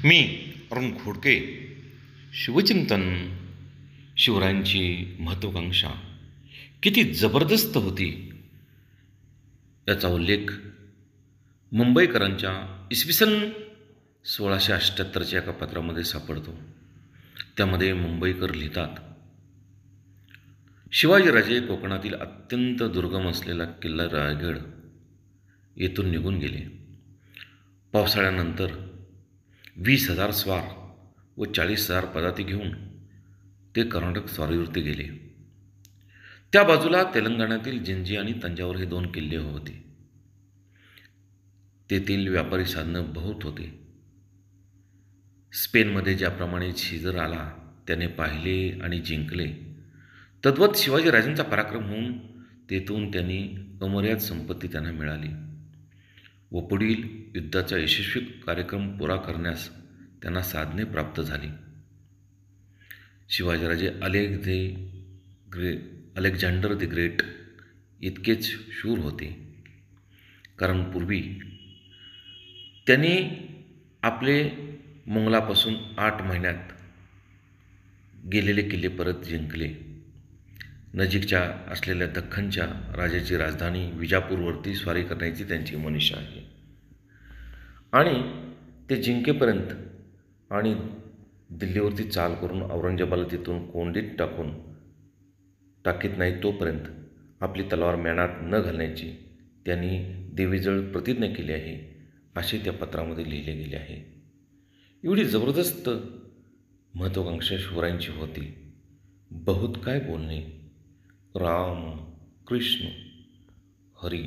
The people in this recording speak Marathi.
मी अरुण खोडके. शिवचिंतन, शिवरायांची महत्त्वाकांक्षा किती जबरदस्त होती याचा उल्लेख मुंबईकरांच्या इसवी सन 1678च्या एका पत्रामध्ये सापडतो. त्यामध्ये मुंबईकर लिहितात, शिवाजीराजे कोकणातील अत्यंत दुर्गम असलेला किल्ला रायगड येथून निघून गेले. पावसाळ्यानंतर 20,000 स्वार व 40,000 पदाती घेऊन ते कर्नाटक स्वारीवरती गेले. त्या बाजूला तेलंगणातील जिंजी आणि तंजावर हे 2 किल्ले होते. तेथील व्यापारी साधनं बहुत होते. स्पेनमध्ये ज्याप्रमाणे शिजर आला त्याने पाहिले आणि जिंकले, तद्वत शिवाजीराजांचा पराक्रम होऊन तेथून त्यांनी अमर्याद संपत्ती त्यांना मिळाली व पुढील युद्धाचा यशस्वी कार्यक्रम पुरा करण्यास त्यांना साधने प्राप्त झाली. शिवाजीराजे अलेक्झांडर द ग्रेट इतकेच शूर होते, कारण पूर्वी त्यांनी आपले मोंगलापासून 8 महिन्यात गेलेले किल्ले परत जिंकले. नजीकच्या असलेल्या दख्खनच्या राजाची राजधानी विजापूरवरती स्वारी करण्याची त्यांची मनीषा आहे आणि ते जिंकेपर्यंत आणि दिल्लीवरती चाल करून औरंगजेबाला तिथून कोंडीत टाकीत नाही तोपर्यंत आपली तलवार म्यानात न घालण्याची त्यांनी देवीजवळ प्रतिज्ञा केली आहे, असे त्या पत्रामध्ये लिहिले गेले आहे. एवढी जबरदस्त महत्त्वाकांक्षा शिवरायांची होती. बहुत काय बोलणे. राम कृष्ण हरी.